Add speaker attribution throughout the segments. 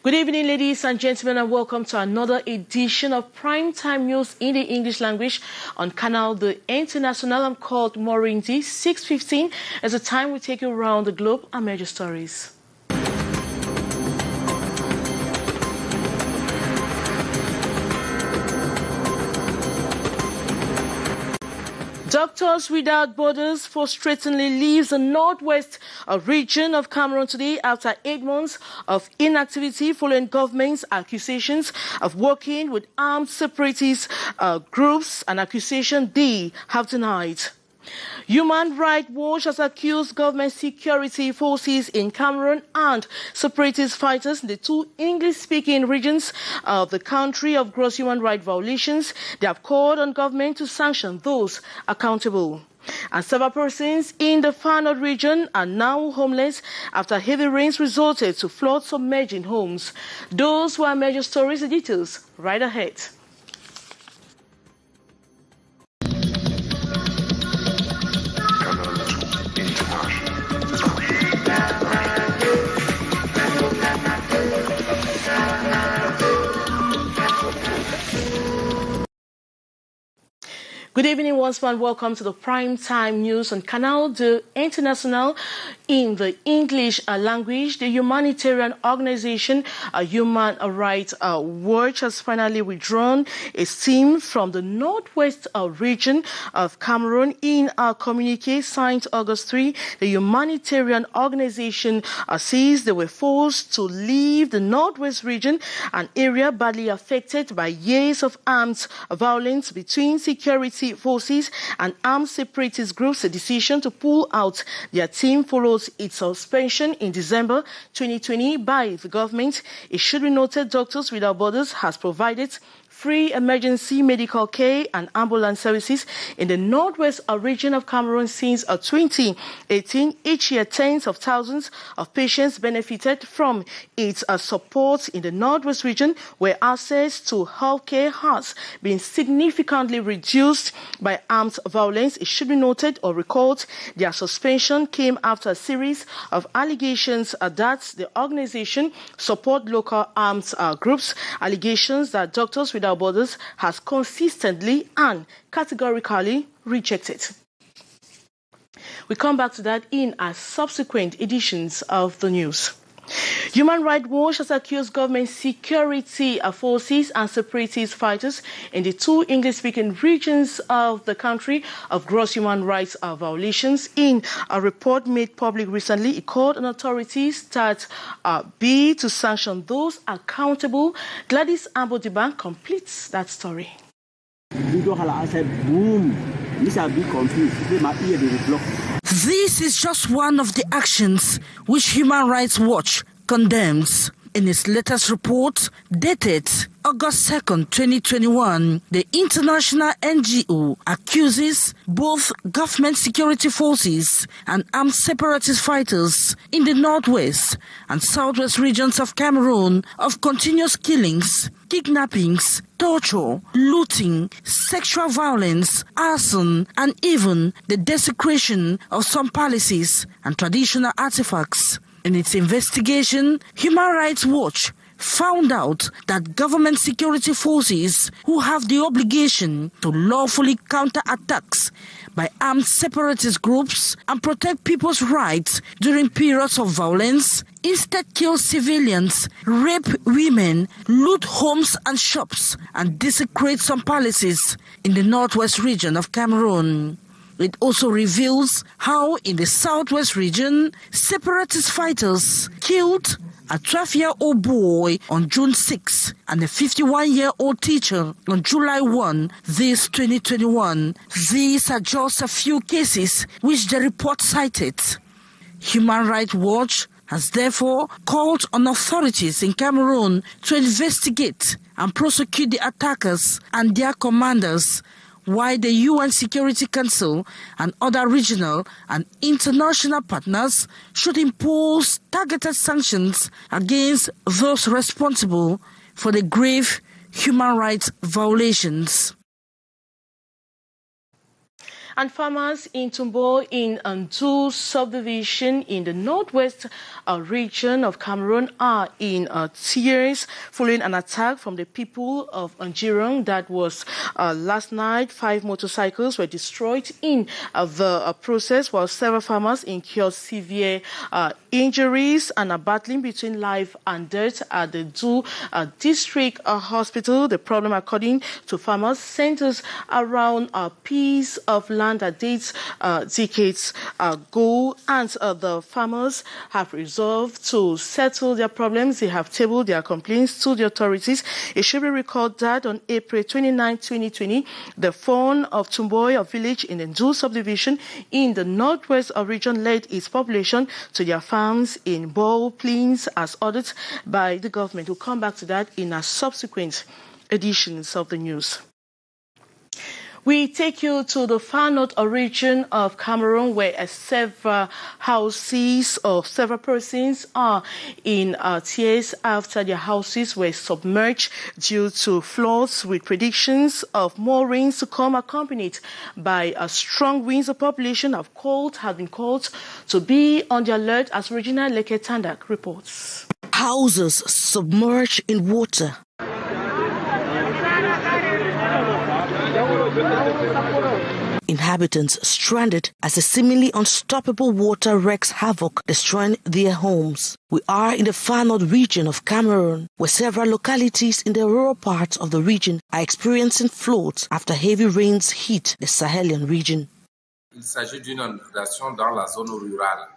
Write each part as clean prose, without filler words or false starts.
Speaker 1: Good evening, ladies and gentlemen, and welcome to another edition of Primetime News in the English language on Canal, the International. I'm called Morinzi. 6:15 is the time we take you around the globe and major stories. Doctors Without Borders frustratingly leaves the northwest region of Cameroon today after 8 months of inactivity following government's accusations of working with armed separatist groups, an accusation they have denied. Human Rights Watch has accused government security forces in Cameroon and separatist fighters in the two English-speaking regions of the country of gross human rights violations. They have called on government to sanction those accountable. And several persons in the Far North region are now homeless after heavy rains resulted to flood submerging homes. Those were major stories. The details right ahead. Good evening once more and welcome to the Primetime News on Canal, the International in the English language. The humanitarian organization Human Rights Watch has finally withdrawn its team from the northwest region of Cameroon. In a communique signed August 3, the humanitarian organization says they were forced to leave the northwest region, an area badly affected by years of armed violence between security forces and armed separatist groups. A decision to pull out their team follows its suspension in December 2020 by the government. It should be noted Doctors Without Borders has provided free emergency medical care and ambulance services in the northwest region of Cameroon since 2018. Each year, tens of thousands of patients benefited from its support in the northwest region, where access to healthcare has been significantly reduced by armed violence. It should be noted or recalled their suspension came after a series of allegations that the organization support local armed groups, allegations that Doctors Without Borders has consistently and categorically rejected. We come back to that in our subsequent editions of the news. Human Rights Watch has accused government security forces and separatist fighters in the two English-speaking regions of the country of gross human rights violations. In a report made public recently, it called on authorities that be to sanction those accountable. Gladys Ambodiban completes that story.
Speaker 2: This is just one of the actions which Human Rights Watch condemns. In its latest report, dated August 2nd, 2021, the international NGO accuses both government security forces and armed separatist fighters in the northwest and southwest regions of Cameroon of continuous killings, kidnappings, torture, looting, sexual violence, arson, and even the desecration of some palaces and traditional artifacts. In its investigation, Human Rights Watch found out that government security forces who have the obligation to lawfully counter attacks by armed separatist groups and protect people's rights during periods of violence instead kill civilians, rape women, loot homes and shops, and desecrate some palaces in the northwest region of Cameroon. It also reveals how in the southwest region, separatist fighters killed a 12-year-old boy on June 6 and a 51-year-old teacher on July 1, this 2021. These are just a few cases which the report cited. Human Rights Watch has therefore called on authorities in Cameroon to investigate and prosecute the attackers and their commanders, while the UN Security Council and other regional and international partners should impose targeted sanctions against those responsible for the grave human rights violations.
Speaker 1: And farmers in Tumbo in tous subdivision in the northwest region of Cameroon are in tears following an attack from the people of Njirong that was last night. 5 motorcycles were destroyed in the process, while several farmers incurred severe injuries and are battling between life and death at the Du District Hospital. The problem, according to farmers, centers around a piece of land that dates decades ago, and the farmers have resolved to settle their problems. They have tabled their complaints to the authorities. It should be recalled that on April 29, 2020, the phone of Tumboy, a village in the Du subdivision in the northwest region, led its population to their farms in Bow Plains as ordered by the government. We'll come back to that in our subsequent editions of the news. We take you to the far north region of Cameroon, where several houses or several persons are in tears after their houses were submerged due to floods, with predictions of more rains to come, accompanied by strong winds. The population have been called to be on the alert, as Regina Leketandak reports.
Speaker 2: Houses submerged in water. Inhabitants stranded as a seemingly unstoppable water wreaks havoc, destroying their homes. We are in the far north region of Cameroon, where several localities in the rural parts of the region are experiencing floods after heavy rains hit the Sahelian region.
Speaker 3: Il s'agit d'une inondation dans la zone rurale.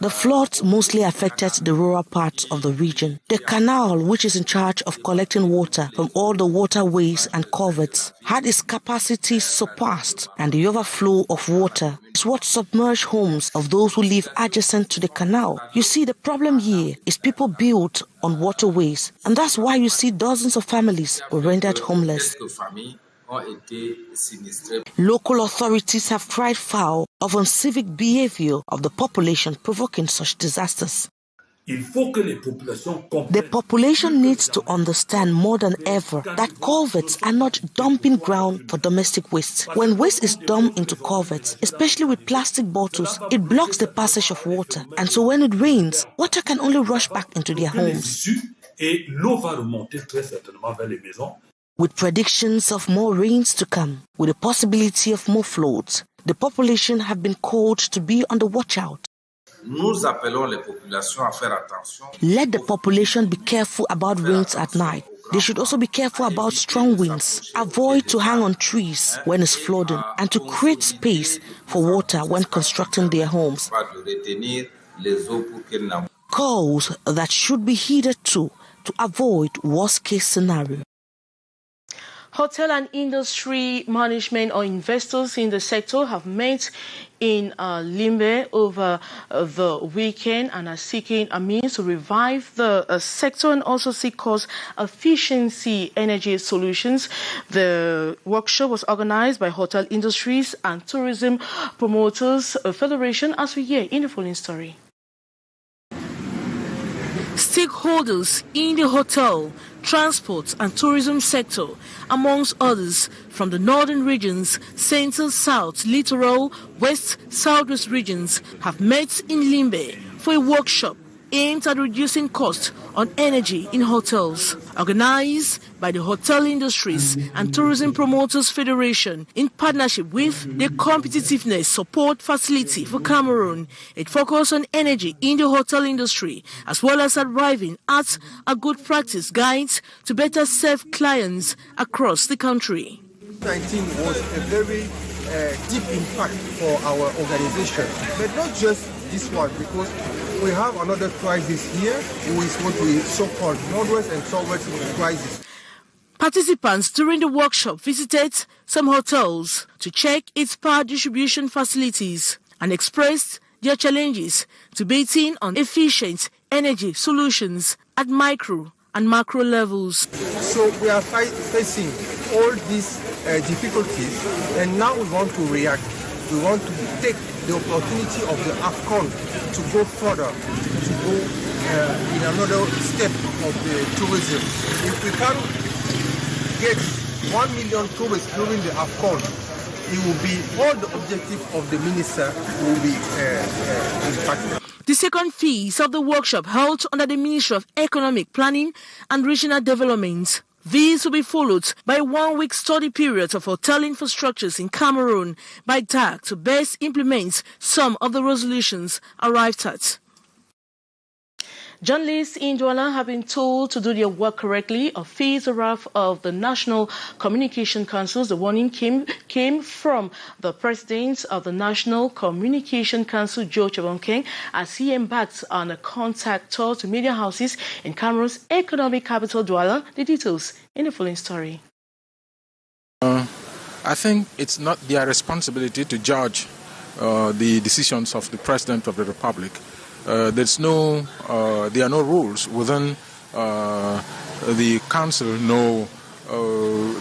Speaker 2: The floods mostly affected the rural parts of the region. The canal, which is in charge of collecting water from all the waterways and culverts, had its capacity surpassed, and the overflow of water is what submerged homes of those who live adjacent to the canal. You see, the problem here is people built on waterways, and that's why you see dozens of families were rendered homeless. Local authorities have cried foul of uncivic behavior of the population provoking such disasters. The population needs to understand more than ever that culverts are not dumping ground for domestic waste. When waste is dumped into culverts, especially with plastic bottles, it blocks the passage of water. And so when it rains, water can only rush back into their homes. With predictions of more rains to come, with the possibility of more floods, the population have been called to be on the watch out. Let the population be careful about rains at night. They should also be careful about strong winds. Avoid to hang on trees when it's flooding, and to create space for water when constructing their homes. Calls that should be heeded to avoid worst-case scenario.
Speaker 1: Hotel and industry management or investors in the sector have met in Limbe over the weekend and are seeking a means to revive the sector and also seek cost efficiency energy solutions. The workshop was organized by Hotel Industries and Tourism Promoters Federation, as we hear in the following story. Stakeholders in the hotel, transport and tourism sector, amongst others from the northern regions, central, south, littoral, west, southwest regions, have met in Limbe for a workshop aimed at reducing costs on energy in hotels. Organized by the Hotel Industries and Tourism Promoters Federation in partnership with the Competitiveness Support Facility for Cameroon, it focuses on energy in the hotel industry as well as arriving at a good practice guide to better serve clients across the country.
Speaker 4: COVID-19 was a very deep impact for our organization, but not just this one, because we have another crisis here, which is what we so-called Northwest and Southwest crisis.
Speaker 1: Participants during the workshop visited some hotels to check its power distribution facilities and expressed their challenges to betting on efficient energy solutions at micro and macro levels.
Speaker 4: So we are facing all these difficulties, and now we want to react. We want to take the opportunity of the AFCON to go further, to go in another step of the tourism. If we can get 1 million tourists during the AFCON, it will be all the objectives of the minister will be impacted.
Speaker 2: The second phase of the workshop held under the Ministry of Economic Planning and Regional Development. These will be followed by a 1-week study period of hotel infrastructures in Cameroon by DAC to best implement some of the resolutions arrived at.
Speaker 1: Journalists in Douala have been told to do their work correctly. A phase of the National Communication Council. The warning came from the president of the National Communication Council, Joe Chebonkeng, as he embarked on a contact tour to media houses in Cameroon's economic capital, Douala. The details in the following story.
Speaker 5: I think it's not their responsibility to judge the decisions of the President of the Republic. There are no rules within the council.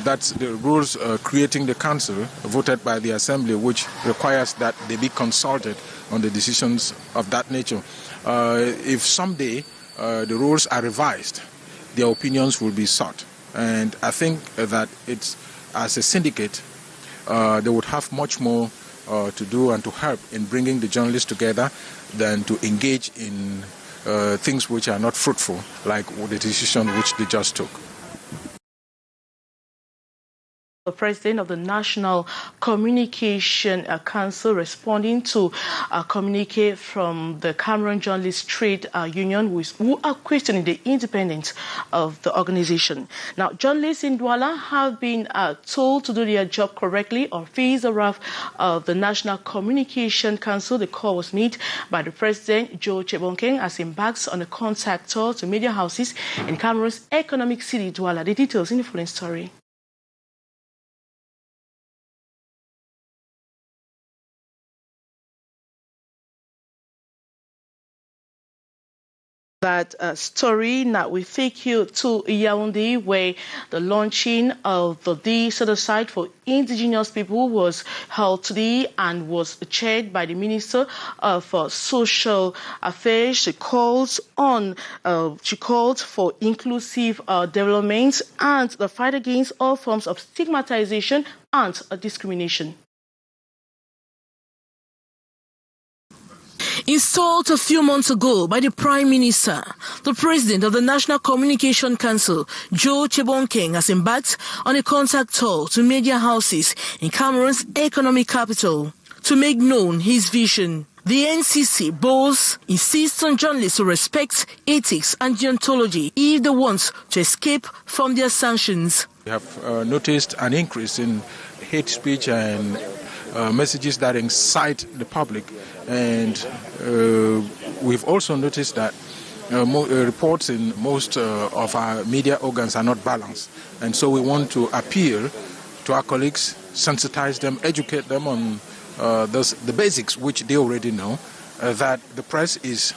Speaker 5: That's the rules creating the council voted by the assembly, which requires that they be consulted on the decisions of that nature. If someday the rules are revised, their opinions will be sought. And I think that it's, as a syndicate, they would have much more to do and to help in bringing the journalists together than to engage in things which are not fruitful, like the decision which they just took.
Speaker 1: The president of the National Communication Council responding to a communique from the Cameroon Journalists Trade Union who are questioning the independence of the organization. Now, journalists in Douala have been told to do their job correctly or face the wrath of the National Communication Council. The call was made by the president, Joe Chebonkeng, as he embarks on a contact tour to media houses in Cameroon's economic city, Douala. The details in the following story. That story. Now we take you to Yaoundé, where the launching of the day set aside for indigenous people was held today and was chaired by the Minister of Social Affairs. She called for inclusive development and the fight against all forms of stigmatization and discrimination.
Speaker 2: Installed a few months ago by the Prime Minister, the President of the National Communication Council, Joe Chebonkeng, has embarked on a contact tour to media houses in Cameroon's economic capital to make known his vision. The NCC boss insists on journalists to respect ethics and deontology if they want to escape from their sanctions.
Speaker 5: We have noticed an increase in hate speech and messages that incite the public, and we've also noticed that reports in most of our media organs are not balanced, and so we want to appeal to our colleagues, sensitize them, educate them on the basics which they already know, that the press is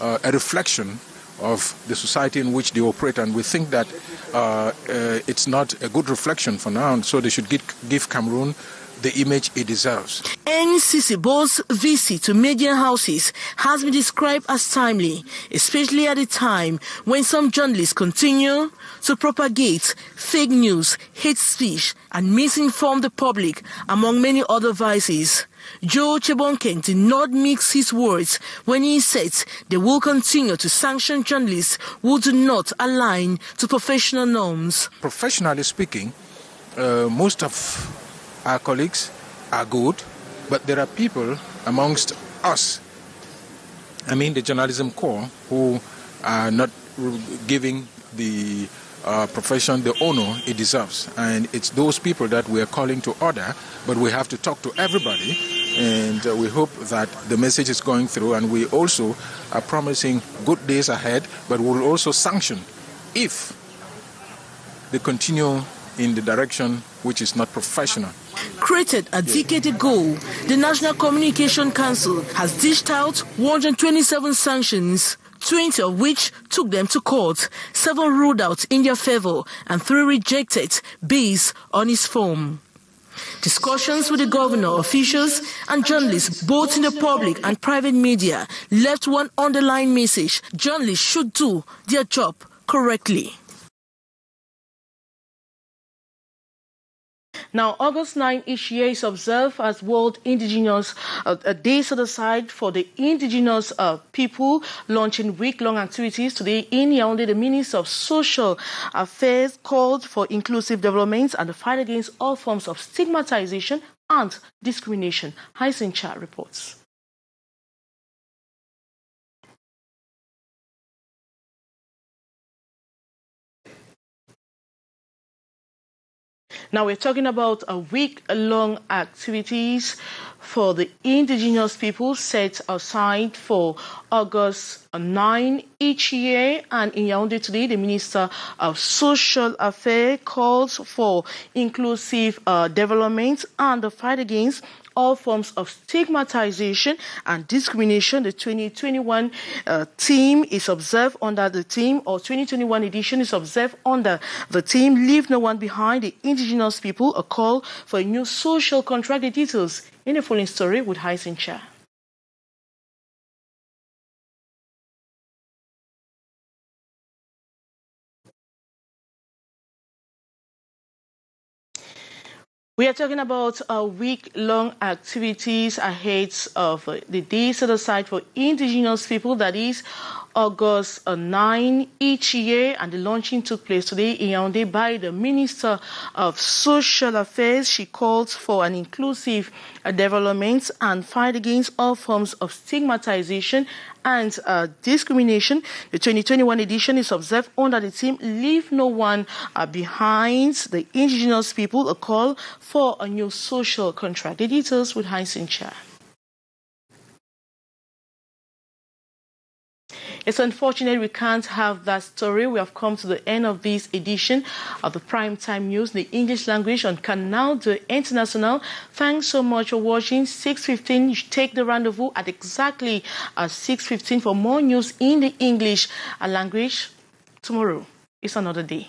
Speaker 5: a reflection of the society in which they operate, and we think that it's not a good reflection for now, and so they should give Cameroon the image it deserves.
Speaker 2: NCC boss visit to media houses has been described as timely, especially at a time when some journalists continue to propagate fake news, hate speech, and misinform the public, among many other vices. Joe Chebonkeng did not mix his words when he said they will continue to sanction journalists who do not align to professional norms.
Speaker 5: Professionally speaking, most of our colleagues are good, but there are people amongst us, the journalism corps, who are not giving the profession the honor it deserves. And it's those people that we are calling to order, but we have to talk to everybody, and we hope that the message is going through, and we also are promising good days ahead, but we'll also sanction if they continue in the direction which is not professional.
Speaker 2: Created a decade ago, the National Communication Council has dished out 127 sanctions, 20 of which took them to court, 7 ruled out in their favor, and 3 rejected based on its form. Discussions with the governor, officials, and journalists, both in the public and private media, left one underlying message: journalists should do their job correctly.
Speaker 1: Now, August 9 each year is observed as World Indigenous Day set aside for the indigenous people, launching week-long activities. Today in Yaoundé, the Minister of Social Affairs called for inclusive development and the fight against all forms of stigmatization and discrimination. Haisincha reports. Now we're talking about a week-long activities for the indigenous people set aside for August 9 each year. And in Yaoundé today, the Minister of Social Affairs calls for inclusive development and the fight against all forms of stigmatization and discrimination. The 2021 theme is observed under the theme, or 2021 edition is observed under the theme, Leave No One Behind, the indigenous people, a call for a new social contract. The details in the following story with Haisincha. We are talking about week-long activities ahead of the day set aside for indigenous people, that is August 9 each year, and the launching took place today in Yaoundé by the Minister of Social Affairs. She calls for an inclusive development and fight against all forms of stigmatization and discrimination. The 2021 edition is observed under the theme, Leave No One Behind, the indigenous people, a call for a new social contract. The details with Haisincha. It's unfortunate we can't have that story. We have come to the end of this edition of the Primetime News in the English language on Canal International. Thanks so much for watching. 6:15, you take the rendezvous at exactly 6:15 for more news in the English language. Tomorrow is another day.